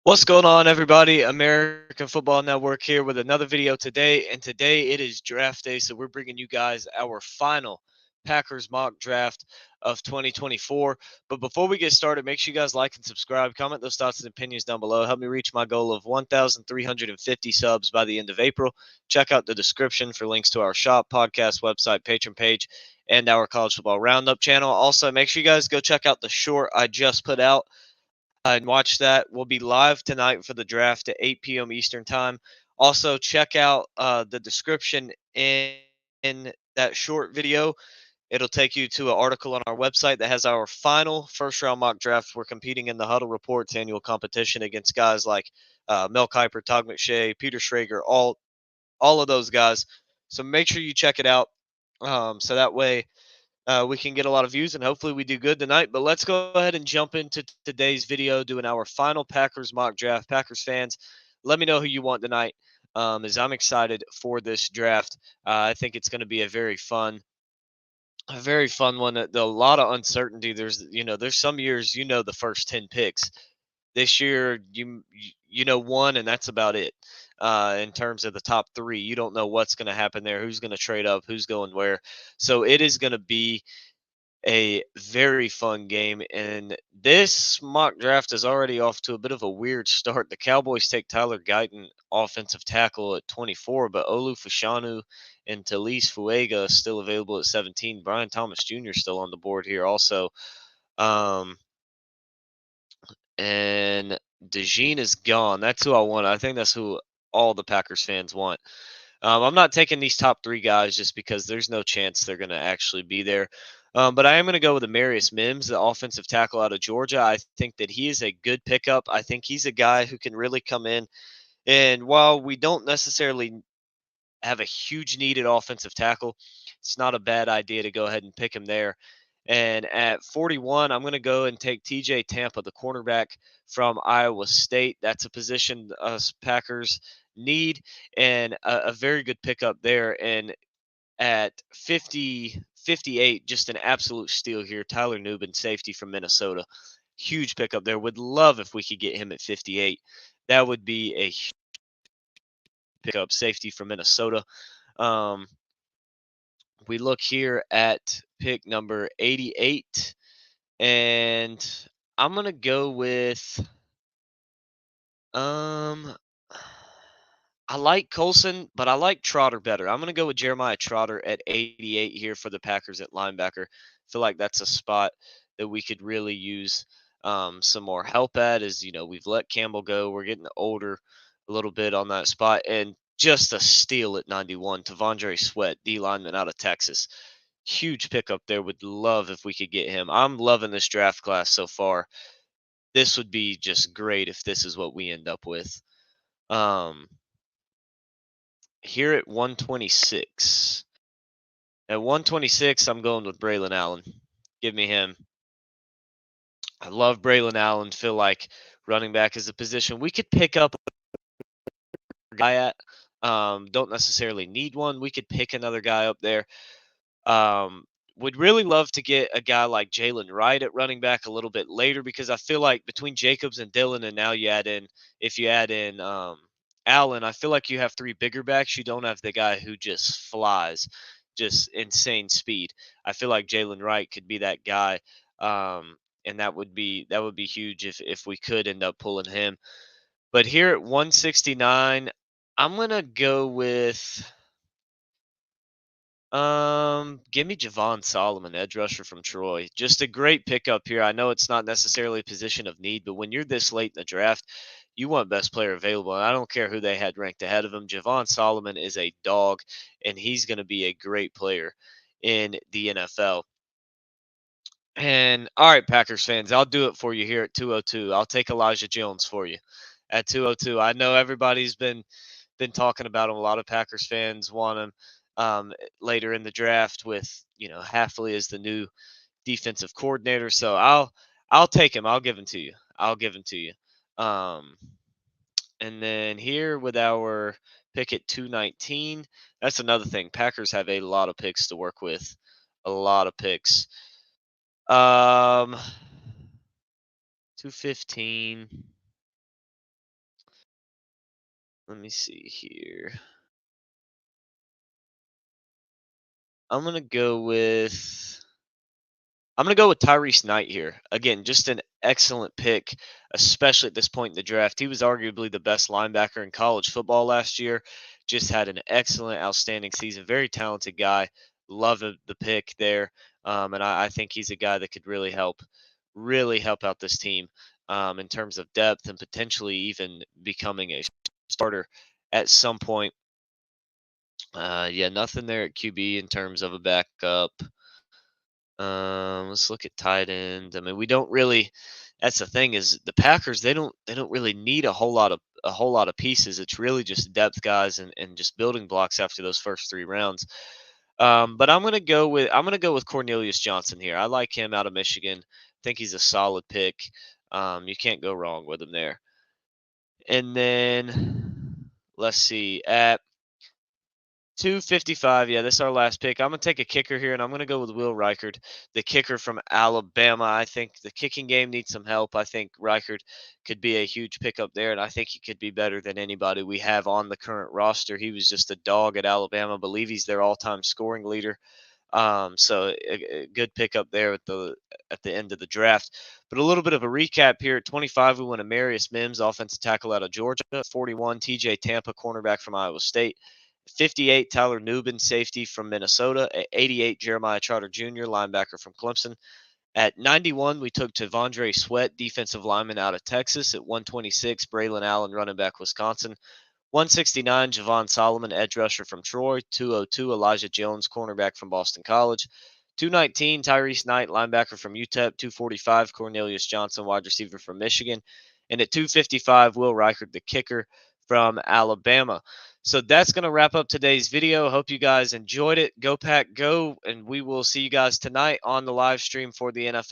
What's going on, everybody? American Football Network here with another video today. And today it is draft day. So we're bringing you guys our final Packers mock draft of 2024. But before we get started, make sure you guys like and subscribe. Comment those thoughts and opinions down below. Help me reach my goal of 1,350 subs by the end of April. Check out the description for links to our shop, podcast, website, patron page, and our college football roundup channel. Also, make sure you guys go check out the short I just put out and watch that. We'll be live tonight for the draft at 8 p.m. Eastern Time. Also, check out the description in that short video. It'll take you to an article on our website that has our final first round mock draft. We're competing in the Huddle Reports annual competition against guys like Mel Kiper, Todd McShay, Peter Schrager, all of those guys. So make sure you check it out. So that way we can get a lot of views and hopefully we do good tonight. But let's go ahead and jump into today's video doing our final Packers mock draft. Packers fans, let me know who you want tonight, as I'm excited for this draft. I think it's going to be a very fun one. A lot of uncertainty. There's some years the first 10 picks. This year you know one, and that's about it. In terms of the top three, you don't know what's going to happen there, who's going to trade up, who's going where. So it is going to be a very fun game. And this mock draft is already off to a bit of a weird start. The Cowboys take Tyler Guyton, offensive tackle, at 24, but Olu Fashanu and Talise Fuega still available at 17. Brian Thomas Jr. still on the board here also. Um, and DeJean is gone. That's who I want. I think that's who all the Packers fans want. I'm not taking these top three guys just because there's no chance they're going to actually be there. But I am going to go with Amarius Mims, the offensive tackle out of Georgia. I think that he is a good pickup. I think he's a guy who can really come in. And while we don't necessarily have a huge need at offensive tackle, it's not a bad idea to go ahead and pick him there. And at 41, I'm going to go and take TJ Tampa, the cornerback from Iowa State. That's a position us Packers need, and a very good pickup there. And at 58, just an absolute steal here. Tyler Nubin, safety from Minnesota. Huge pickup there. Would love if we could get him at 58. That would be a huge pickup, safety from Minnesota. Um, we look here at pick number 88, and I'm gonna go with um I like Colson, but I like Trotter better. I'm gonna go with Jeremiah Trotter at 88 here for the Packers at linebacker. Feel like that's a spot that we could really use some more help at. As we've let Campbell go. We're getting older a little bit on that spot, and just a steal at 91. Tavondre Sweat, D lineman out of Texas. Huge pickup there. Would love if we could get him. I'm loving this draft class so far. This would be just great if this is what we end up with. Um, Here at 126. At 126, I'm going with Braylon Allen. Give me him. I love Braylon Allen. Feel like running back is a position we could pick up a guy at. Don't necessarily need one. We could pick another guy up there. Um, would really love to get a guy like Jalen Wright at running back a little bit later because I feel like between Jacobs and Dillon, and now if you add in Allen, I feel like you have three bigger backs. You don't have the guy who just flies, just insane speed. I feel like Jalen Wright could be that guy, and that would be huge if we could end up pulling him. But here at 169, I'm gonna go with give me Javon Solomon, edge rusher from Troy. Just a great pickup here. I know it's not necessarily a position of need, but when you're this late in the draft, you want best player available. And I don't care who they had ranked ahead of him. Javon Solomon is a dog, and he's going to be a great player in the NFL. And all right, Packers fans, I'll do it for you here at 202. I'll take Elijah Jones for you at 202. I know everybody's been talking about him. A lot of Packers fans want him later in the draft with Halfley as the new defensive coordinator. So I'll take him. I'll give him to you. I'll give him to you. Um, and then here with our pick at 219, that's another thing. Packers have a lot of picks to work with. A lot of picks. 215. Let me see here. I'm gonna go with I'm going to go with Tyrese Knight here. Again, just an excellent pick, especially at this point in the draft. He was arguably the best linebacker in college football last year. Just had an excellent, outstanding season. Very talented guy. Love the pick there. And I think he's a guy that could really help out this team in terms of depth and potentially even becoming a starter at some point. Yeah, nothing there at QB in terms of a backup. Let's look at tight end. I mean, we don't really. That's the thing is the Packers. They don't really need a whole lot of pieces. It's really just depth guys and just building blocks after those first 3 rounds. But I'm gonna go with Cornelius Johnson here. I like him out of Michigan. Think he's a solid pick. You can't go wrong with him there. And then let's see at 255. Yeah, this is our last pick. I'm going to take a kicker here, and I'm going to go with Will Reichard, the kicker from Alabama. I think the kicking game needs some help. I think Reichard could be a huge pickup there, and I think he could be better than anybody we have on the current roster. He was just a dog at Alabama. I believe he's their all-time scoring leader. So a good pickup there at the end of the draft. But a little bit of a recap here. At 25, we went Amarius Mims, offensive tackle out of Georgia. 41, TJ Tampa, cornerback from Iowa State. 58, Tyler Nubin, safety from Minnesota. At 88, Jeremiah Trotter Jr., linebacker from Clemson. At 91, we took Tavondre Sweat, defensive lineman out of Texas. At 126, Braylon Allen, running back, Wisconsin. 169, Javon Solomon, edge rusher from Troy. 202, Elijah Jones, cornerback from Boston College. 219, Tyrese Knight, linebacker from UTEP. 245, Cornelius Johnson, wide receiver from Michigan. And at 255, Will Reichard, the kicker from Alabama. So that's going to wrap up today's video. Hope you guys enjoyed it. Go Pack Go, and we will see you guys tonight on the live stream for the NFL